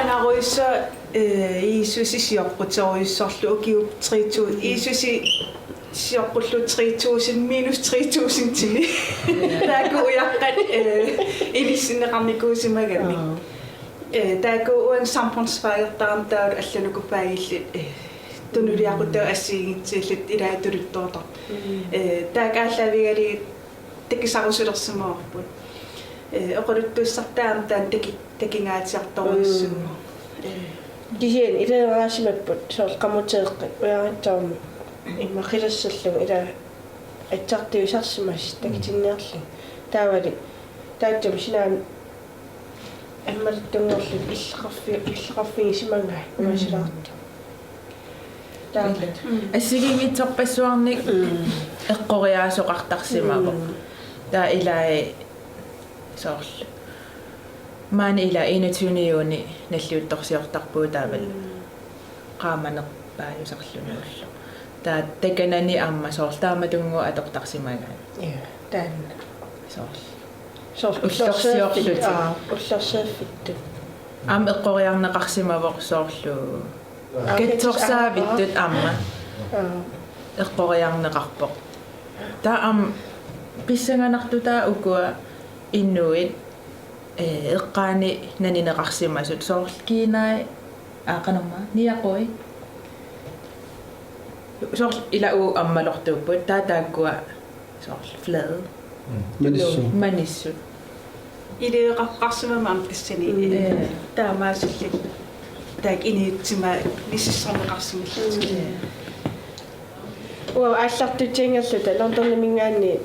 анаруисса иисуси сиорпутеруиссорлу укиуп 3000 иисуси сиорпуллу 3000 минус 3000 тими тааку уяққат илиссинеқарникуусимагами тааку уан сампонсфаертарам таут алланукупаагиллит тунулиақутаа ассигитсииллит илаатулуттоортар таакааллавигали такисарусулерсимаорпут оқулуттуссартаам таан такингаатиарторуиссума кисиан илаераасимаппут соор қамутеэққат уяратсаарма иммақилассаллуг ила атсартиусарсимас такитинниарлу таавали таатсам синаан аммалттунгорлу иллеқарфиги симангаа уасилаарта таават ассигингитсорпассуарник эққориаасоқартарсимаво таа илаа соорлу маани ила 21 юуни наллиутторсиортарпуу таавал qaamanerpaajusarlunuullu taa takanani amma soortaamatungu atoqtarsimagaan таанна soorl уллерсааффитту am eqqoriarneqarsimavoq soorlu кетсорсаавиттут amma eqqoriarneqarpoq taa am qissanganartutaa ukua innuit eqqaani nanineqarsimasut soorl kiinai aaqanerma niaqui soorl ila u ammalortuupput taataakkua soorl flade manissut илеэқарқарсимама амтассани таамаасилли таак иниитсима нисиссарнеқарсимиллу уа аллартутингерлута лондоннамингаани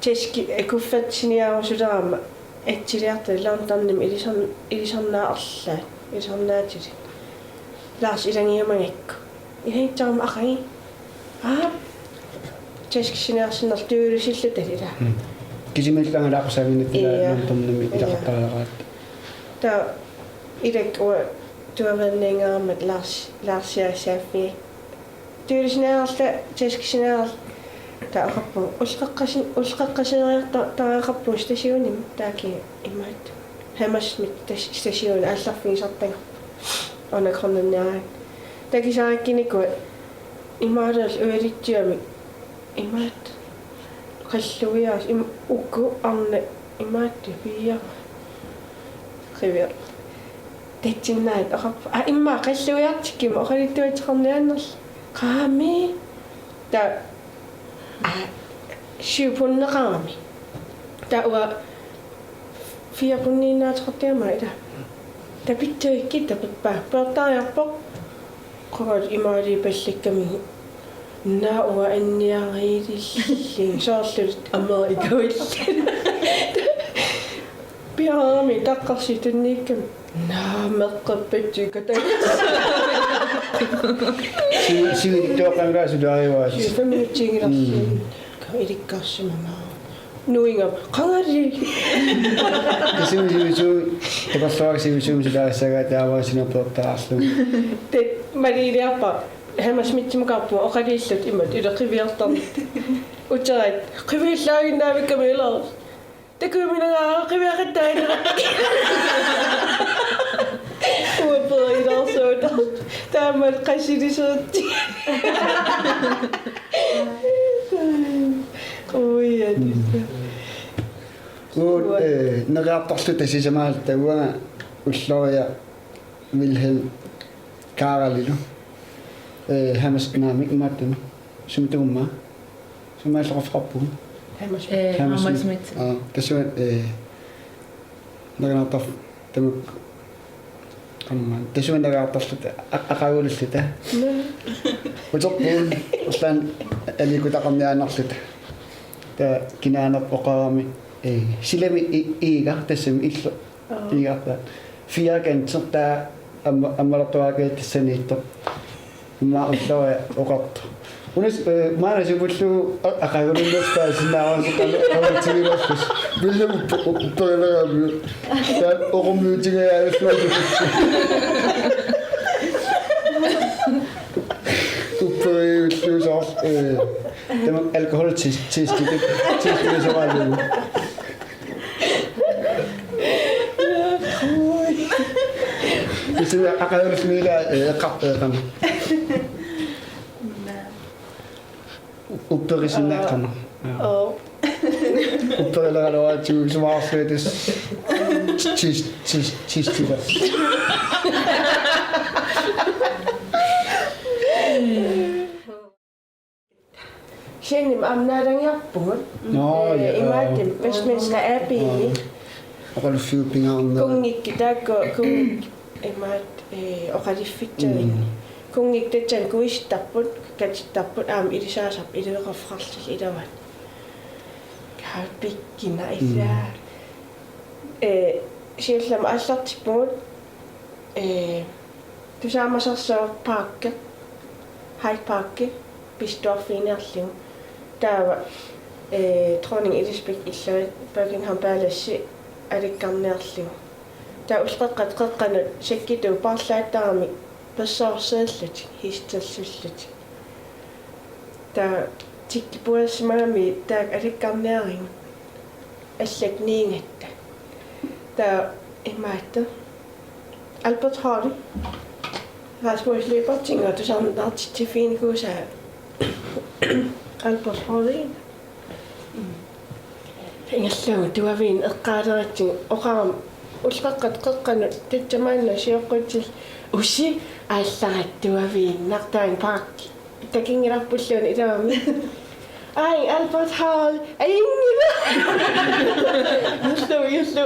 тески экуффатсиниарусулерама атсилиарта лондоннами илисарнаа илисарнаатили лаас илангиамагакку ихэйттарма ахаги тески синиарсиннер туулусиллута ила кисимиллангалаақсаагинат ила лондоннами илақартараат та илак уа туаваннингаамат лаарсиасааффи туулусинаарла тески синиар та ахаппу улқаққасириарта таақаппу стасионим тааки имаат хамасмит стасион алларфигисартага онакроннаа такисааккинику имаадал уалитсиами имаат қаллуиаас укку арна имаатти пиа хевер тэтчиннаат ахаппу имма қаллуиартиккима оқалиттуатеқарнианнерл qaami та шипуннеқарами тауа фиакуннинаатеқартиама ила тапиттуикки тапиппаа пертариарпоқ қорал имаали палликками науа анниариилиллин соорлут америкауилл пиарами таққарситуннииккам наамеққаппатсука сигиттуаққангаасулаариуаас фэмилитсигиларсин иликкарсимама нуинга қангари кисимису тепарлуаксимисуумсулаассагаа тааваасинаппертаарлу те малилиарпа хамасмитсимакарпу оқалииллут имат илеқивиартарни утерат қивиллаагиннаавиккамилаа такуминага қивиақаттаанера уапперидарсуута таамал қассилисуутти оя негаартарлута сисамаалта уага уллориа вилхел кааралилу хамаскнаамик имааттуну сумтугумма сумааллеқарфарпу хамасмит тасуат негаартар тамук амма тасуат негаартарлута ақагуллута утерпуун уллаан аликутақарниаанерлута та кинаанер оқарами силами иига тассами иллу иигарта фиагантертаа аммалертуагаа тассаниитто имма уллоя оқарто унас маанасипуллу ақагуллуспаасинааwas қаватсигилэрсус виллам упперилагаалу таа оқуммиутигааллуату уппериуллусаар тама алкохол тестик Itse aqaulufmiila eqqarpeeqama. Upperisinnaaqama. Oo. Upperileralaatu sumaarsuutis tistila. Sienim amnarangiarpugut. No, ja. Imaatim pesmenna aapiini. Aqaluffiupingaarna. Kungikki taakko kungik imaat oqaliffitsarini. Kungik tatsan kuistarput katstarput aam ilisaasarp ileqarfarlil ilavat. Kaappikkina illaa. Siallama аллартиппугут тусаамасарсоо паркке Hyde Parkке пистуарфиниарлигу таава Dronning Elizabeth иллуит Buckingham Palace аликкарниарлигу таа уллеққат саккиту парлааттарами пассаарсааллут хистерллуллут таа тиккипуассимагами таак аликкарниаригу аллак ниингатта таа имаатта Albert Hall Rasmus Liebertinger тусаарнартит тифиникууса Albert Hall ингаллагу туавин эққаалератсиг оқарам уллеққат қеққанут татсамаанна сиоққутсил уси аалларат туавин нартаан парк такингиларпуллуни илавами Ai Albert Hall аингила юслу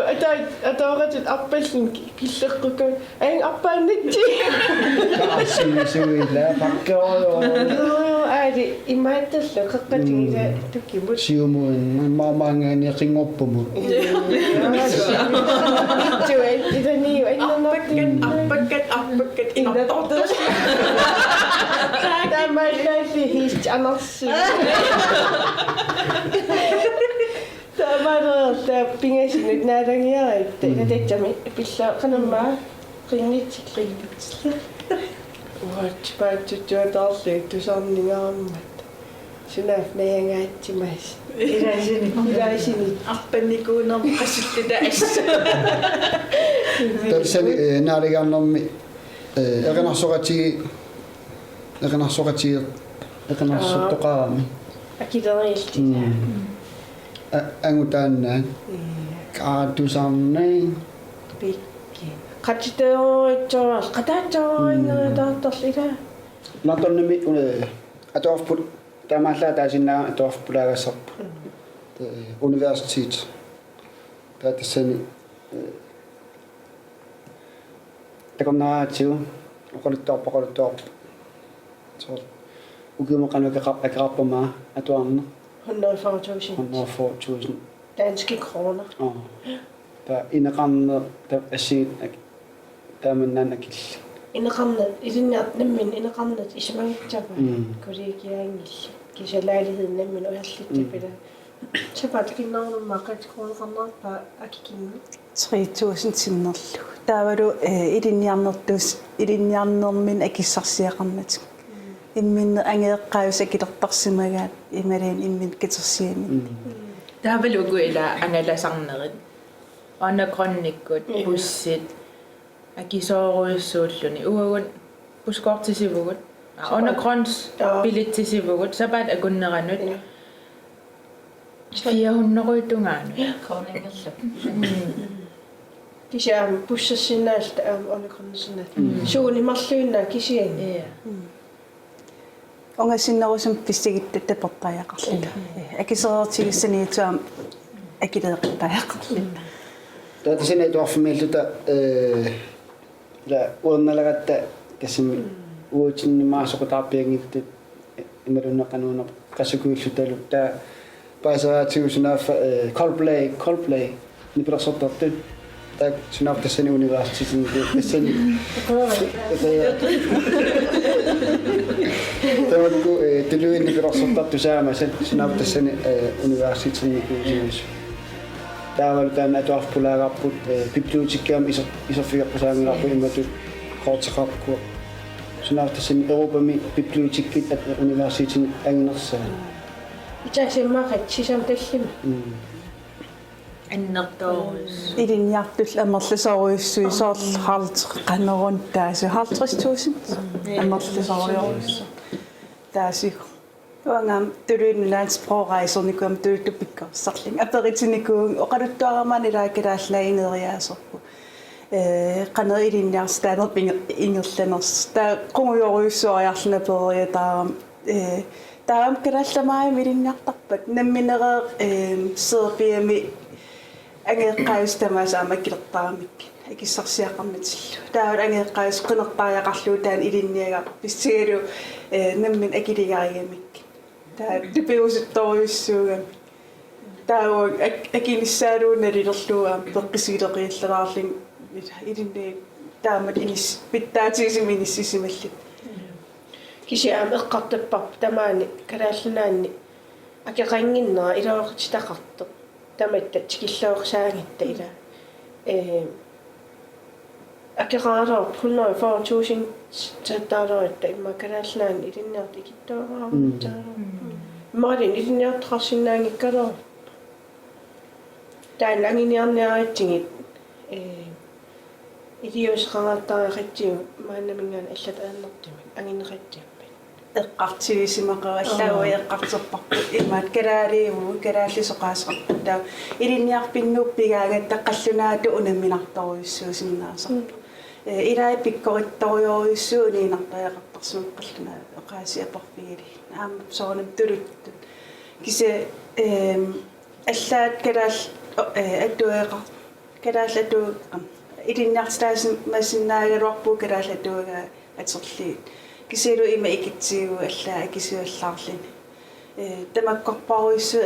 атааратит аппаллин киллеққукун аин аппааннатти Suilla pakkeoyo. аали имаатталлу қеққатигила туккимут Siumuin maamaangani qingorpumut. туай идани Аппаккат инаттортус. тамааллаалли хист анарсу тамара пингасинут наалангиарит татачами пиллаа канамма qinngitsiklippitsla уатпаатсутсуатаарлу тусаарнингаараммат сунаф маянгааатсимаас илаасини Арпанникуунерм qassullita assa. Tarsani naaligaarnermi eqinarsoqatiqaarami. акилериилтила Angutaannaan kaatusaarnai пикки qatiteoritsoorал qataatsoorinneridaartorlila Londonnimi atoorput tamaallaa taasinnaa atoorpulaagasserpu universitet taatassani takornaraatiu oqoluttoorpoqoluttoorpu so ukiumeqanukeqarpamaa atuarna 140.000 danske kroner ta ineqarne ta assiit taamannaan akil ineqarnat ilinniart nammin ineqarnat ismangitsapa kollegiaangilla kisalaaliheden nammin ujarlittapila сапаатикиннаарнумаа qatikoornerpa akikinnu 3000 timmerlu. Taavalu ilinniarnermin akissarsiaqarmat. Imminne angeeqqaayus akilertarsimagaat imalain immin kitersiamin. Taavalugu ila angalasarnerit. Anaqronnikkut bussit akisooruissuulluni uagun buskortisivugut. Anaqrons bilittisivugut sapaat akunneranut 400 tungaanu. kroningerlu kisiam bussassinaalta anaqronnissinat suunimarluunna kisian Ongasinnerusum pissigittat tapertariaqarlita. Akiserertigissaniituam akileeqtariaqarlita. taatassani atuarfimilluta la uernalagatta kassimi uutinnimaarsoqutaarpiangittut imalunneqanuuner qassukuullutalu ta paaseraatiusunaafa Coldplay nipilersortartut tak sunaartassani universitetin tassani tamakku tuluin nipilersortartu saamasan sunaartassani universitetin kuusius taavalu taana atuarpulaaqarput bibliotekkaam iserfigeqqusaangilarpu immatut qorteqarpu sunaartassani Europami bibliotekkit at universitetin anginersaa итасиммақат сисам таллима аннертоорус илинниартул амерлисоруйуссуи соорл хаалтерқанерун тааси 50,000 амерлисоруйуруссу тааси уангаам тулуиннаас прорайсерникуам тулутуппиккорсарлин аперитиникуун оқалуттуарамаани лааккалааллаинериаасерпу qanerilinniars taanerping ingerlaners taa qunguyoruissuariarluna peria taam taam kalallamaai milinniartarpat namminereer serpiami angeeqqaayustamasaama kilertaramik akissarsiaqarnatillu taawal angeeqqaayus qinertaajaqarluu taan ilinniaga pissigalu nammin akiligariamik taa tupiusuttoriussuugam taawa akinisaaluunalilerluuam peqqisigileqiallaraarling ilinni taamat inis pittaatiisiminissisimallit кисиам эққартаппар тамаани калааллунаанни акеқангиннера илаоқитақартоқ таматта тикиллаорсаагитта ила акеқаалоо 140,000 таттаалорита имма калааллунаанни илинниарт икиттоораарутаа марин илинниартақарсинаангиккалоо таан ангиниарниаритсигит илиусеқарааттариақатсиу мааннамингаан аллат ааннартимик ангинеқатсиаппат эққартивисимақараллаагуи эққартерпарпут имаат калаалииву калааллисоқаасеқарпут таа илинниарпиннуппигаангат таққаллунаату унамминарторуйуссуусиннаасарпу илаи пиккоритторуйоруйуссуу ниинартаяқартарсуэққаллуна эқаасиапарпигили аама соонам тулуттут кисе аллаат калаал аттуэқа калааллату илинниартаасын массиннаагалуарпу калааллатуага атерли кисилу има икитсигу аллаа кисиуллаарлини тамаккорпаруиссу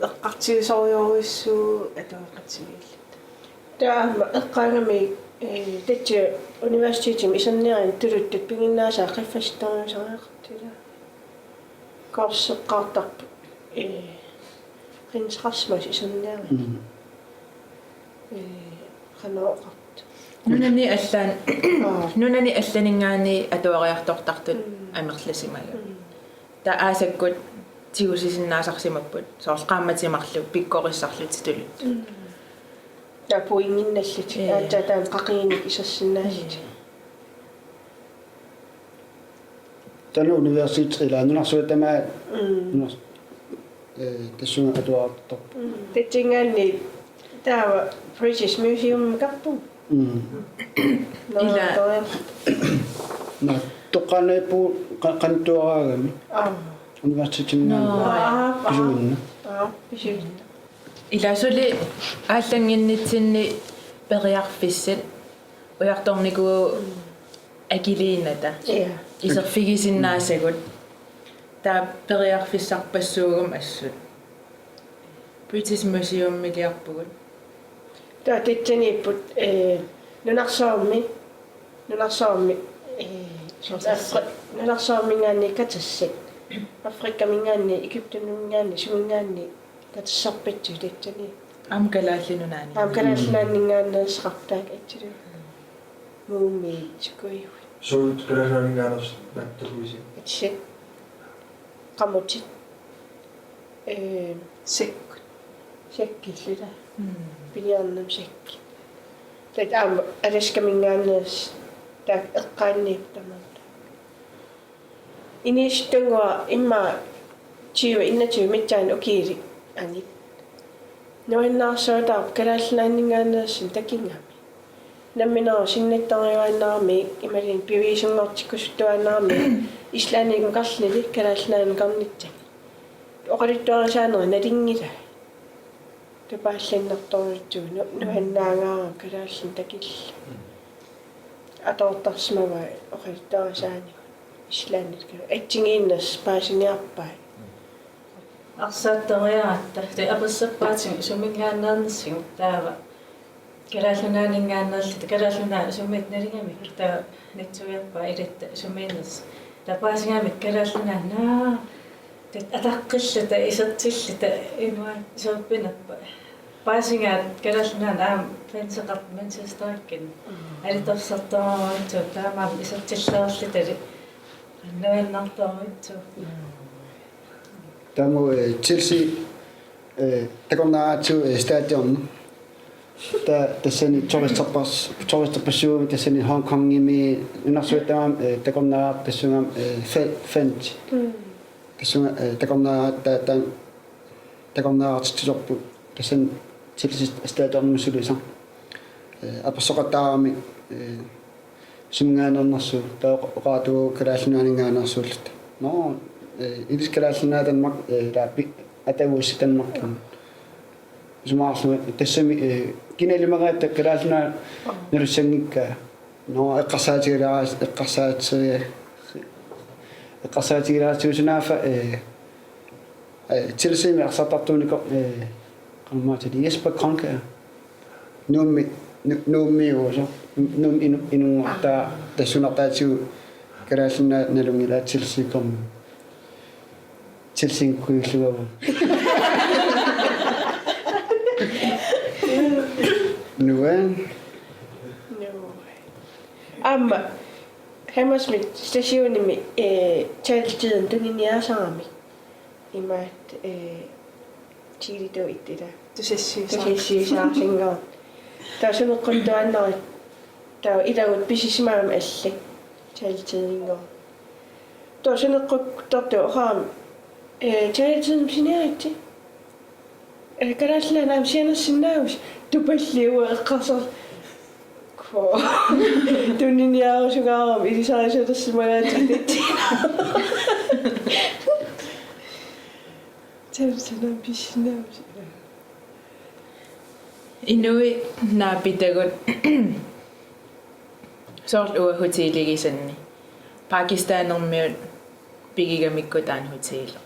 эққартивисориоруиссуу атуақатсигииллат таама эққаагами тэтче университетим исаннерин тулуттут пигиннаасаа қиффасторисариақартила корсеққартарпу қинсқарсмас исаннерин қанаоқарт нунани алланингаани атуариартортартут амерласимага та аасаккут тигусисиннаасарсимаппут соорқаамматимарлу пиккориссарлути тулут та поингинналлит аатаан қақиник исассиннаасит тана университет илаанунарсуатамаа тассунга атуаартор тэтингаанни таава British Museum карту ила на тоқанепу қантуараагами университетиннаа писуинна писуинна иласули ааллангиннитсинни периарфиссат уярторникуу акилиината исерфигисиннаасагут таа периарфиссарпассуугум ассут British Museum милиарпугут таа тэтчаниппут нунарсаамми нунарсааммингаанни катассат африкамингаанни египтунмингаанни сумингаанни катассарпатсу тэтчани амкалааллинунаани амкалааллааннингааннаасеқартаак атсилу мууми сукуи Soort krijgen met de goeie. атси qamutsit сиккут сяккиллута пилиарнам сякки тат аама аласкамингааннаас таак эққааннип тамаата инистунгуа имма чиу иннатиу митсаан окиили ани ноиннаарсуутаа калааллааннингааннаасин такингами намминаа синнаттариуаннаарми ималин пивисунгортиккусуттуаннаарми ислааникум карлили калааллаан карнитсак оқалуттуарисаанери налингила тупааллиннарторитсуу нуаннаагаарам калааллин такилла атортарсмава оқалуттуарисаани ислаанит атсигииннас паасиниарпаа арсаатториаратта тэ апассаппаатин сумингааннааннассигу таава калааллунаанингааналлата калааллунаа сумит налингамик таа натсуяппаа илатта сумииннас тапаасингамик калааллунаанаа тэт атаққиллата исертиллата инуа сооппинаппа паасингаат калааллунаан аам фенсеқарт Манчестериккин алиторсартаруаритсу таамаа исертиллаарлитали аннуаннартаруитсу тамо Chelsea такорнаатсу стадион тассани тористерпассууми тассани Hongkongими инарсуатаам такорнаа тассунгам фэнч тассунга такорнаа та такорнаартитсорпу тассан тилсис стаатормусулиса апассоқатаарами сумгаанернэрсу таоқаатуу калааллинуанингаанерсууллут но илискалааллинаа танмак тааппи атавуусси танмаккам сумаарлу тассами киналимагаата калааллинаа неруссангикка но эққарсаатигилаатиусунаафа тилсими арсартартуунико qammaatili Jesper Kronke nuummi uusо nuum inungartaa tassunartaatiu kalaallinna nalungila tilsiikom tilsinkuillugavu nuan Amma Hammersmith stationimi taletiden tuniniasaami imaat tiilito ittila tusassiisaasingaa taasuneqquntuannerit taa ilagut pisisimaam alli taletidingaa taasuneqquttartu oqaam taletidum sineeratti kalaallanam sianersinnaavus tupalliuga eqqarsar ko tuniniarusugaram ilisarisotersimagaatitti taletidum pisinaavus Inui naapitagut soorlua hotelligisanni Pakistanermiut pigigamikkutaan hotelli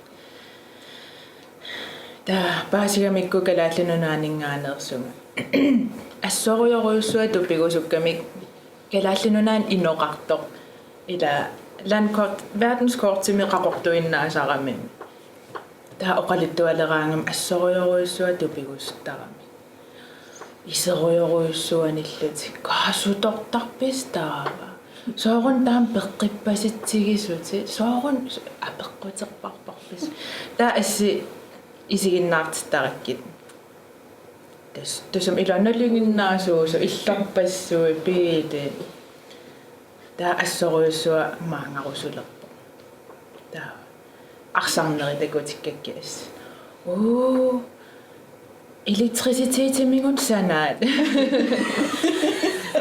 ta paasigamikku kalaallununaaninngaanерсума ассориоруйуссуа тупигусуккамик kalaallununaan innoqartoq ila landkort verdenskortimi qaqortuinnaasarami ta oqalittualeraangam assoriоруйуссуа tupigustarami исеруйоруйуссуаниллути каасуторtarpis таава соорун таам пеққиппаситсигисути соорун апеққутерпарпарпис таа асси исигиннаартиттараккит тасум иланаллигиннаасуусу илларпассуи пиите таа ассоруйуссуа маангарусулерпо таа арсарнеритакутиккакки ас оо Elektricitetemigun sanaat.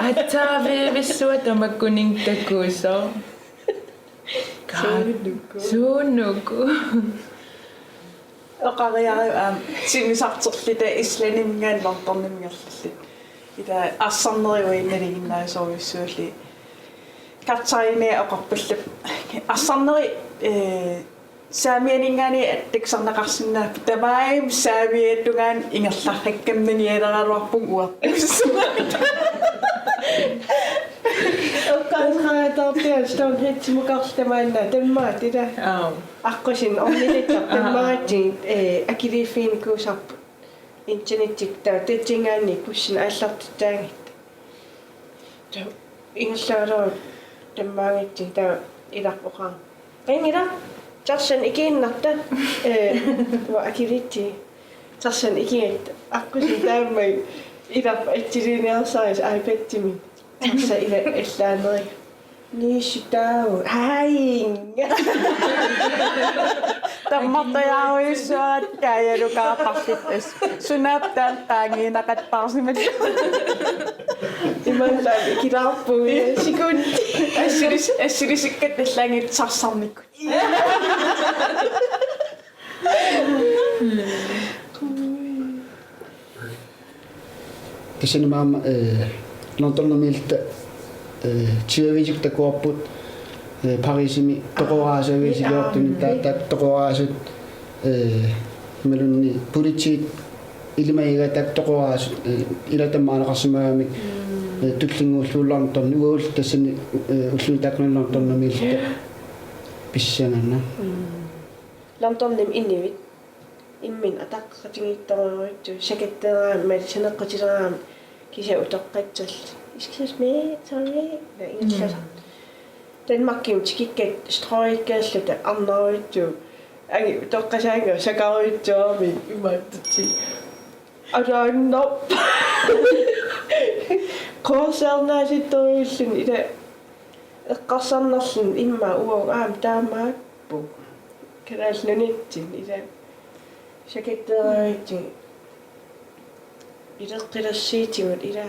Atave vissua tamakkuning takuso. Suunuku. Oqariari simisarterlita islanimngaan lortornimngerlallit. Ida arsaneriui innaliginnaasoriussuulli. Kartsarini oqarpullup arsaneri saamianingaani attiksarnaqarsinnaa tamaim saamiattungaan ingerlarrakkamnanialeraluarpung uarpussuga Oqqaasqaataartia stoonhitsimuqartamaanna tammaat ila aqqasin ornilittar tammaati akiliiffiinikuusarpu internettik taa tatsingaanni kussin aallartitaangit ta ingerlaaru tammaangitsi taa ilarpoqaa qingila tarsan ikiinnarta wa akilitti tarsan ikiit akkusin taammai ilarpa atsiliniarsaaris iPad-timi tarsa ila illaaneri niisutau haing tammartajaruissuat kaajalukaaqarlittas sunaaptaan taangiinaqatpaarsimat imallaa ikilaarpui sikunti assirisikkat allangit sarsarnikkut тассанимаама лонторномилта тиависик такуарпут парисими тоқораасависилиортуни тааттаат тоқораасут мелунни политик илимаига таттоқораасут илатаммаанеқарсимаамик туллингууллууллаарнторни уул тассани уллуитаакнерлаарнторномилта писсананна ламторним иннивит иммин атаққатигиитторуйутту сакаттераам малисанеққатилераам киса утоққатсал excuse me sorry на инглиса Danmark kikket strøjkaslet annauittu angi toqqasaanga sakaruittuami imattati aranno qoorsaarnaasittoriullun ila eqqarsarnarlun imma uong aam taamaappu kalaalnunitsin ila sakitteeriitsi ileqqilassiitigut ila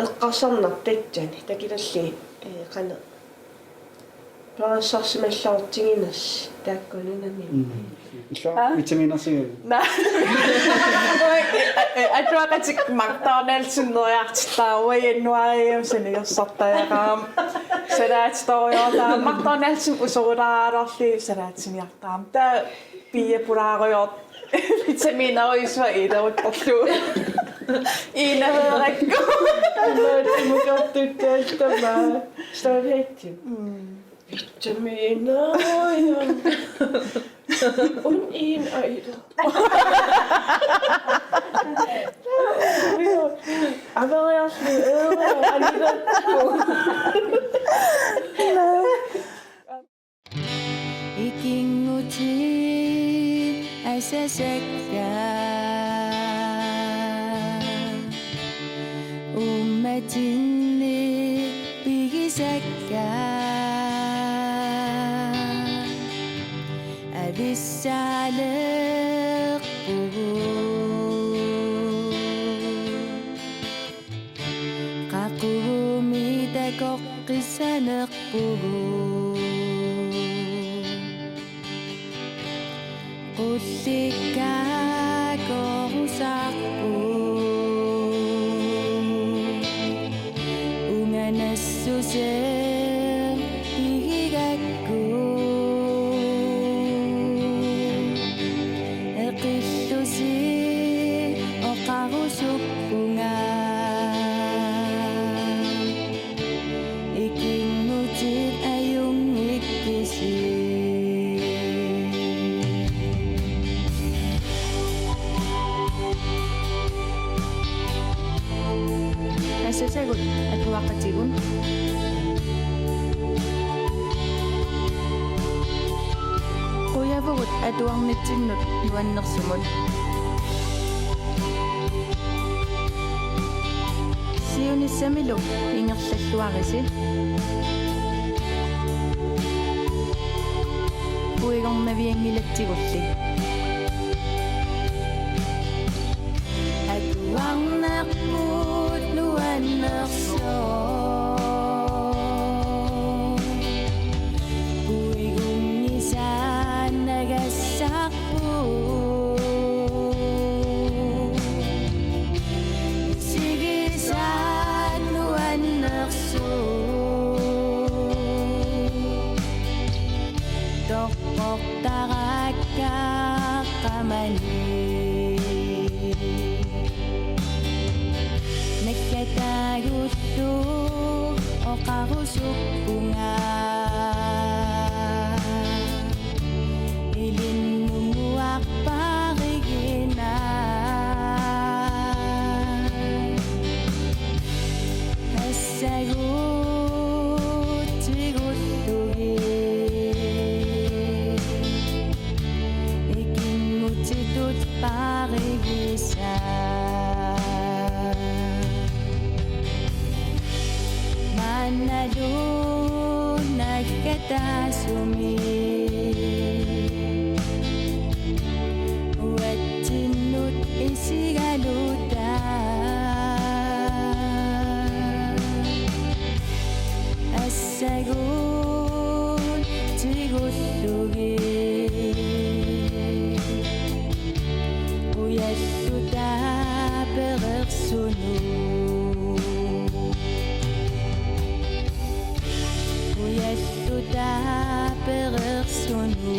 eqqarsarnartatsani takilalli qane parassarsimallartiginas taakkununami Vitamiinasiga. Nej. At du har rigtig McDonald's noget, jeg står i nu er jeg sådan jeg så der så der står jeg der McDonald's og så der er også så der til jeg der bier på der vitaminer og is var et og slå. En er rigtig god. Det må godt det der bare står helt. Vitaminer ja. Und ihn Alter. Aber er Ikinguti asasakka ummatinni bigisakka abissaliq qaqumi takoqqisaniq qullikka korusaqpu unganassusi igigakku eqillusi oqarusuppunga ikingutit ayungikkisi Sasagot at wakatigun. Kuya vugut at uang nitinnut iwan narsumod. Siyunissamilo ingersalluarisi. Puigong naviangilatsigulli. At uang nakmut luan nakso. Puigong isa nagasakpo. Sige sa luan nakso. Tokok taraka kamani. Nagkatagutlo o karusok bunga ilinumuak parigina hasagot tigutlugi ikimutitut parigisa Manalo nagkatasumi Watinut isigaluta Asagun tigutlugi Uyasuta perersunu Uyasuta perersunu